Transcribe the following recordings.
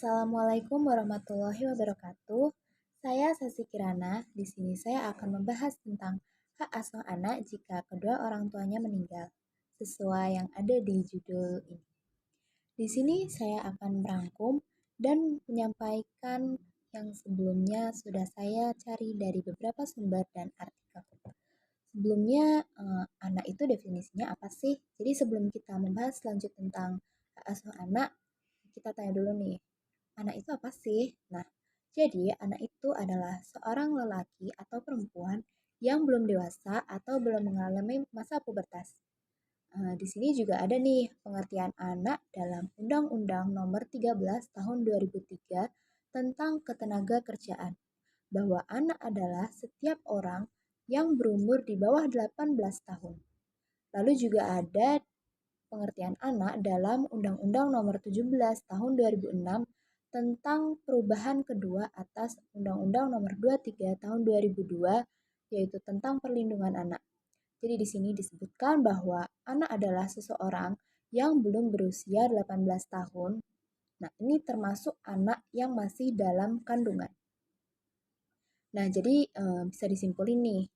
Assalamualaikum warahmatullahi wabarakatuh. Saya Sasi Kirana. Di sini saya akan membahas tentang hak asuh anak jika kedua orang tuanya meninggal, sesuai yang ada di judul ini. Di sini saya akan merangkum dan menyampaikan yang sebelumnya sudah saya cari dari beberapa sumber dan artikel. Sebelumnya, anak itu definisinya apa sih? Jadi sebelum kita membahas lanjut tentang hak asuh anak, kita tanya dulu nih, anak itu apa sih? Nah, jadi anak itu adalah seorang lelaki atau perempuan yang belum dewasa atau belum mengalami masa pubertas. Di sini juga ada nih pengertian anak dalam Undang-Undang Nomor 13 Tahun 2003 tentang Ketenagakerjaan, bahwa anak adalah setiap orang yang berumur di bawah 18 tahun. Lalu juga ada pengertian anak dalam Undang-Undang Nomor 17 Tahun 2006 tentang perubahan kedua atas Undang-Undang Nomor 23 Tahun 2002, yaitu tentang perlindungan anak. Jadi di sini disebutkan bahwa anak adalah seseorang yang belum berusia 18 tahun. Nah, ini termasuk anak yang masih dalam kandungan. Nah, jadi bisa disimpulin nih,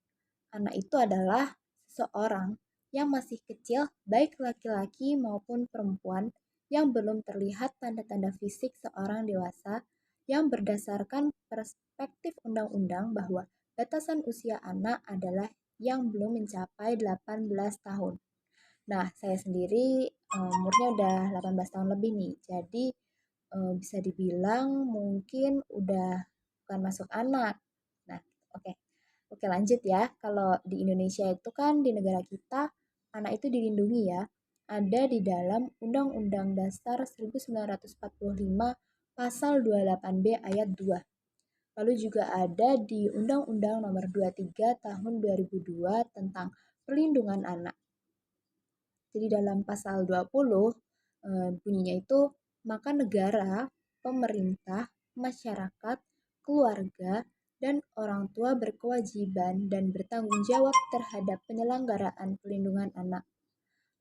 anak itu adalah seseorang yang masih kecil, baik laki-laki maupun perempuan, yang belum terlihat tanda-tanda fisik seorang dewasa, yang berdasarkan perspektif undang-undang bahwa batasan usia anak adalah yang belum mencapai 18 tahun. Nah, saya sendiri umurnya udah 18 tahun lebih nih, jadi bisa dibilang mungkin udah bukan masuk anak. Nah, oke. Oke, lanjut ya. Kalau di Indonesia itu kan di negara kita anak itu dilindungi ya. Ada di dalam Undang-Undang Dasar 1945 Pasal 28B ayat 2. Lalu juga ada di Undang-Undang Nomor 23 Tahun 2002 tentang Perlindungan Anak. Jadi dalam pasal 20 bunyinya itu, maka negara, pemerintah, masyarakat, keluarga, dan orang tua berkewajiban dan bertanggung jawab terhadap penyelenggaraan perlindungan anak.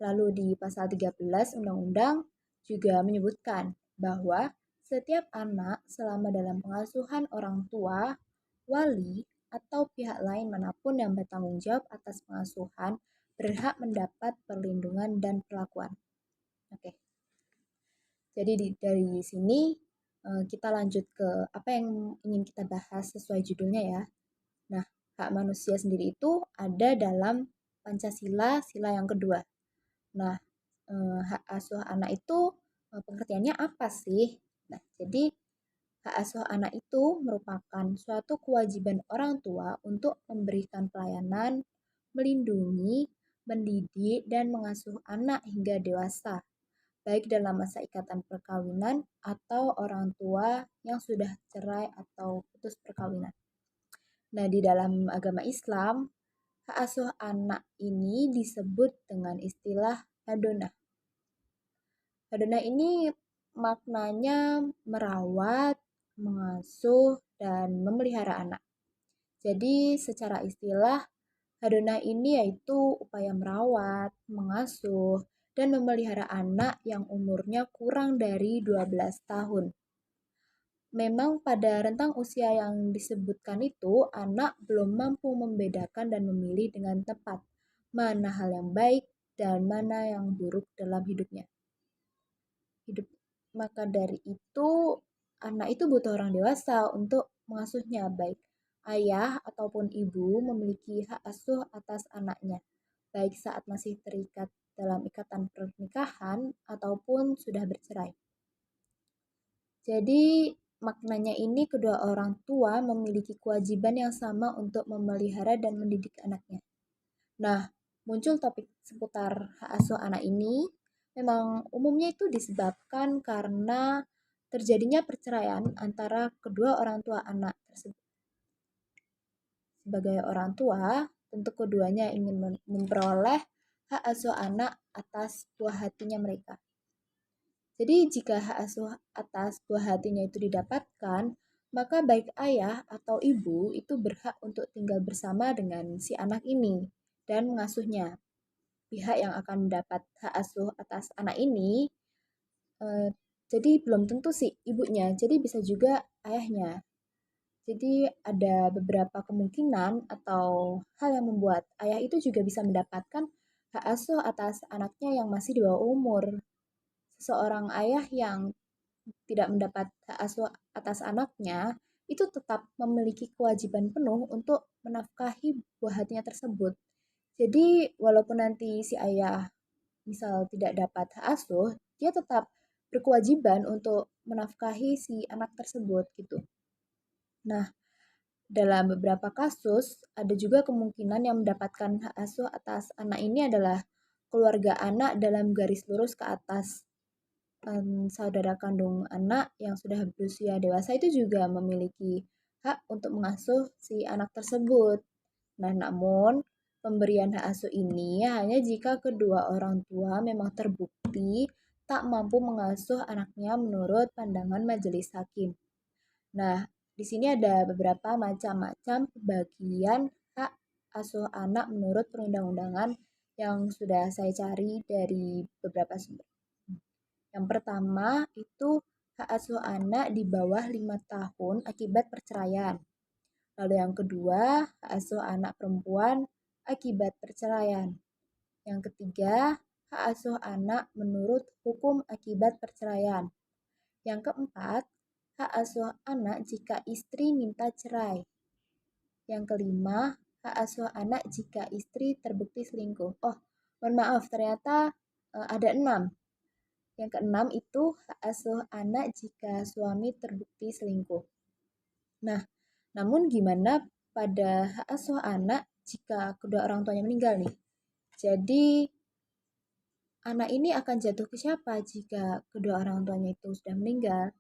Lalu di pasal 13 Undang-Undang juga menyebutkan bahwa setiap anak selama dalam pengasuhan orang tua, wali, atau pihak lain manapun yang bertanggung jawab atas pengasuhan berhak mendapat perlindungan dan perlakuan. Oke. Jadi dari sini kita lanjut ke apa yang ingin kita bahas sesuai judulnya ya. Nah, hak manusia sendiri itu ada dalam Pancasila, sila yang kedua. Nah, hak asuh anak itu pengertiannya apa sih? Nah, jadi hak asuh anak itu merupakan suatu kewajiban orang tua untuk memberikan pelayanan, melindungi, mendidik, dan mengasuh anak hingga dewasa, baik dalam masa ikatan perkawinan atau orang tua yang sudah cerai atau putus perkawinan. Nah, di dalam agama Islam, hak asuh anak ini disebut dengan istilah hadonah. Hadonah ini maknanya merawat, mengasuh, dan memelihara anak. Jadi secara istilah, hadonah ini yaitu upaya merawat, mengasuh, dan memelihara anak yang umurnya kurang dari 12 tahun. Memang pada rentang usia yang disebutkan itu, anak belum mampu membedakan dan memilih dengan tepat mana hal yang baik dan mana yang buruk dalam hidupnya. Maka dari itu, anak itu butuh orang dewasa untuk mengasuhnya, baik ayah ataupun ibu memiliki hak asuh atas anaknya, baik saat masih terikat dalam ikatan pernikahan ataupun sudah bercerai. Jadi maknanya ini kedua orang tua memiliki kewajiban yang sama untuk memelihara dan mendidik anaknya. Nah, muncul topik seputar hak asuh anak ini memang umumnya itu disebabkan karena terjadinya perceraian antara kedua orang tua anak tersebut. Sebagai orang tua, tentu keduanya ingin memperoleh hak asuh anak atas buah hatinya mereka. Jadi jika hak asuh atas buah hatinya itu didapatkan, maka baik ayah atau ibu itu berhak untuk tinggal bersama dengan si anak ini dan mengasuhnya. Pihak yang akan mendapat hak asuh atas anak ini Jadi belum tentu sih ibunya, jadi bisa juga ayahnya. Jadi ada beberapa kemungkinan atau hal yang membuat ayah itu juga bisa mendapatkan hak asuh atas anaknya yang masih di bawah umur. Seorang ayah yang tidak mendapat hak asuh atas anaknya itu tetap memiliki kewajiban penuh untuk menafkahi buah hatinya tersebut. Jadi walaupun nanti si ayah misal tidak dapat hak asuh, dia tetap berkewajiban untuk menafkahi si anak tersebut gitu. Nah, dalam beberapa kasus, ada juga kemungkinan yang mendapatkan hak asuh atas anak ini adalah keluarga anak dalam garis lurus ke atas. Saudara kandung anak yang sudah berusia dewasa itu juga memiliki hak untuk mengasuh si anak tersebut. Nah, namun pemberian hak asuh ini hanya jika kedua orang tua memang terbukti tak mampu mengasuh anaknya menurut pandangan majelis hakim. Nah, di sini ada beberapa macam-macam bagian hak asuh anak menurut perundang-undangan yang sudah saya cari dari beberapa sumber. Yang pertama itu hak asuh anak di bawah 5 tahun akibat perceraian. Lalu yang kedua, hak asuh anak perempuan akibat perceraian. Yang ketiga, hak asuh anak menurut hukum akibat perceraian. Yang keempat, hak asuh anak jika istri minta cerai. Yang kelima, hak asuh anak jika istri terbukti selingkuh. Oh, mohon maaf, ternyata ada 6. Yang keenam itu hak asuh anak jika suami terbukti selingkuh. Nah, namun gimana pada hak asuh anak jika kedua orang tuanya meninggal nih? Jadi, anak ini akan jatuh ke siapa jika kedua orang tuanya itu sudah meninggal?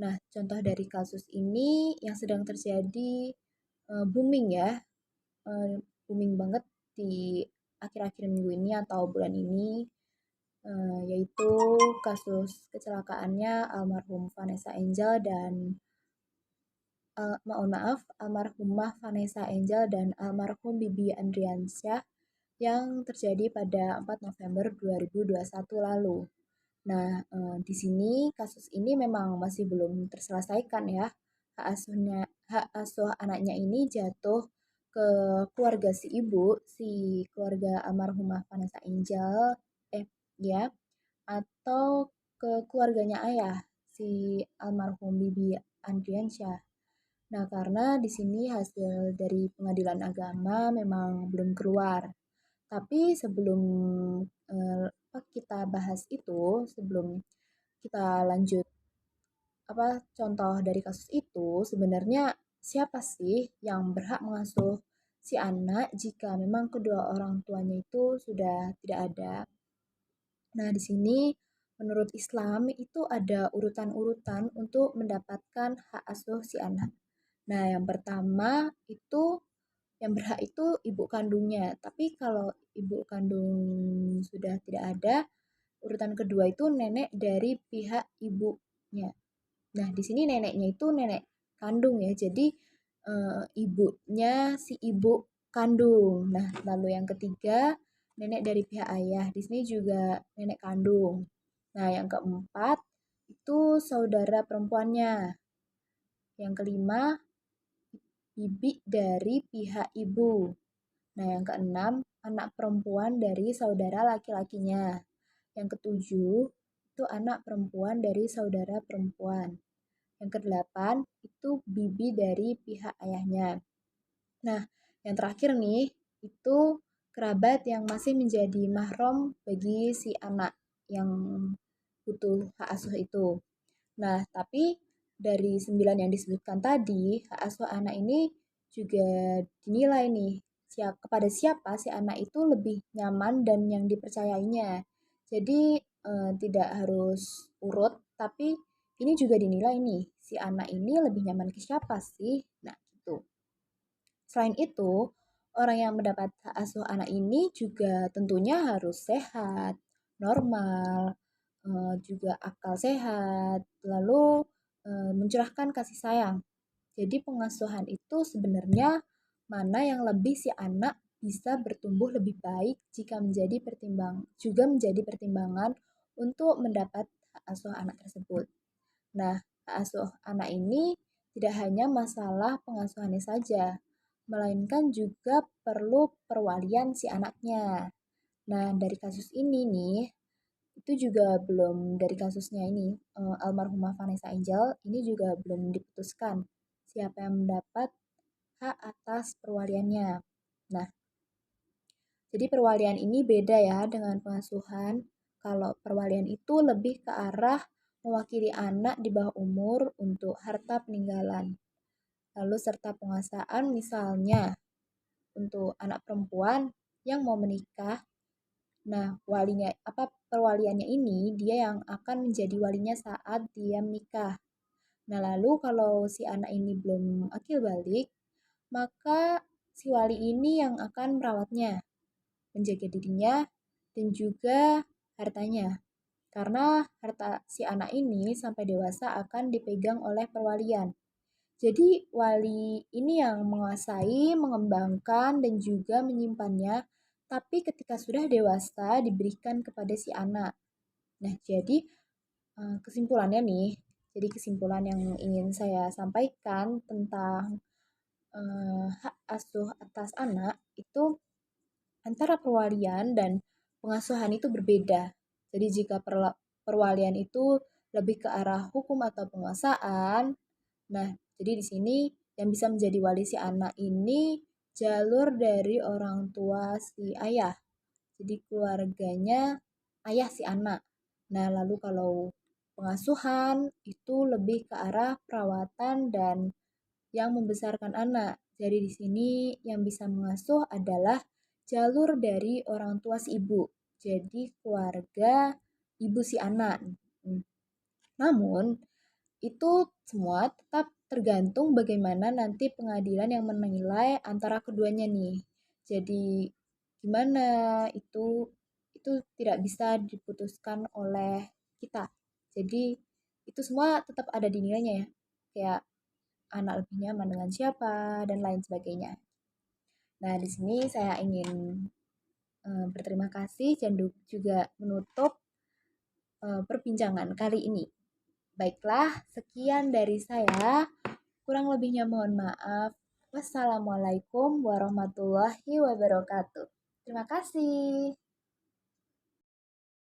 Nah, contoh dari kasus ini yang sedang terjadi booming ya, booming banget di akhir-akhir minggu ini atau bulan ini, yaitu kasus kecelakaannya almarhum Vanessa Angel dan mohon maaf, almarhumah Vanessa Angel dan almarhum Bibi Andriansyah yang terjadi pada 4 November 2021 lalu. Nah, di sini kasus ini memang masih belum terselesaikan ya. Hak asuh anaknya ini jatuh ke keluarga si ibu, si keluarga almarhumah Vanessa Angel, ya, atau ke keluarganya ayah, si almarhum Bibi Andriansyah. Nah, karena di sini hasil dari pengadilan agama memang belum keluar. Tapi sebelum kita bahas itu, sebelum kita lanjut contoh dari kasus itu, sebenarnya siapa sih yang berhak mengasuh si anak jika memang kedua orang tuanya itu sudah tidak ada? Nah, di sini menurut Islam itu ada urutan-urutan untuk mendapatkan hak asuh si anak. Nah, yang pertama itu yang berhak itu ibu kandungnya. Tapi kalau ibu kandung sudah tidak ada, urutan kedua itu nenek dari pihak ibunya. Nah, di sini neneknya itu nenek kandung ya. Jadi ibunya si ibu kandung. Nah, lalu yang ketiga nenek dari pihak ayah. Di sini juga nenek kandung. Nah, yang keempat itu saudara perempuannya. Yang kelima bibi dari pihak ibu. Nah, yang keenam, anak perempuan dari saudara laki-lakinya. Yang ketujuh, itu anak perempuan dari saudara perempuan. Yang kedelapan, itu bibi dari pihak ayahnya. Nah, yang terakhir nih, itu kerabat yang masih menjadi mahram bagi si anak yang butuh hak asuh itu. Nah, tapi dari 9 yang disebutkan tadi, hak asuh anak ini juga dinilai nih kepada siapa si anak itu lebih nyaman dan yang dipercayainya. Jadi tidak harus urut, tapi ini juga dinilai nih si anak ini lebih nyaman ke siapa sih? Nah, gitu. Selain itu, orang yang mendapat hak asuh anak ini juga tentunya harus sehat, normal, juga akal sehat, lalu mencurahkan kasih sayang. Jadi pengasuhan itu sebenarnya mana yang lebih si anak bisa bertumbuh lebih baik jika menjadi pertimbangan untuk mendapat hak asuh anak tersebut. Nah, hak asuh anak ini tidak hanya masalah pengasuhannya saja, melainkan juga perlu perwalian si anaknya. Nah, dari kasus ini nih, itu juga belum dari kasusnya ini, almarhumah Vanessa Angel, ini juga belum diputuskan siapa yang mendapat hak atas perwaliannya. Nah, jadi perwalian ini beda ya dengan pengasuhan. Kalau perwalian itu lebih ke arah mewakili anak di bawah umur untuk harta peninggalan. Lalu serta penguasaan misalnya untuk anak perempuan yang mau menikah. Nah, walinya apa perwaliannya ini dia yang akan menjadi walinya saat dia menikah. Nah, lalu kalau si anak ini belum akil balik, maka si wali ini yang akan merawatnya, menjaga dirinya, dan juga hartanya. Karena harta si anak ini sampai dewasa akan dipegang oleh perwalian. Jadi wali ini yang menguasai, mengembangkan, dan juga menyimpannya, tapi ketika sudah dewasa diberikan kepada si anak. Nah, jadi kesimpulannya nih, jadi kesimpulan yang ingin saya sampaikan tentang hak asuh atas anak itu antara perwalian dan pengasuhan itu berbeda. Jadi jika perwalian itu lebih ke arah hukum atau penguasaan, nah jadi di sini yang bisa menjadi wali si anak ini jalur dari orang tua si ayah. Jadi keluarganya ayah si anak. Nah, lalu kalau pengasuhan itu lebih ke arah perawatan dan yang membesarkan anak. Jadi di sini yang bisa mengasuh adalah jalur dari orang tua si ibu. Jadi keluarga ibu si anak. Hmm. Namun itu semua tetap tergantung bagaimana nanti pengadilan yang menilai antara keduanya nih. Jadi gimana itu tidak bisa diputuskan oleh kita. Jadi itu semua tetap ada di nilainya ya. Kayak anak lebih nyaman dengan siapa dan lain sebagainya. Nah, di sini saya ingin berterima kasih dan juga menutup perbincangan kali ini. Baiklah, sekian dari saya. Kurang lebihnya mohon maaf. Wassalamualaikum warahmatullahi wabarakatuh. Terima kasih.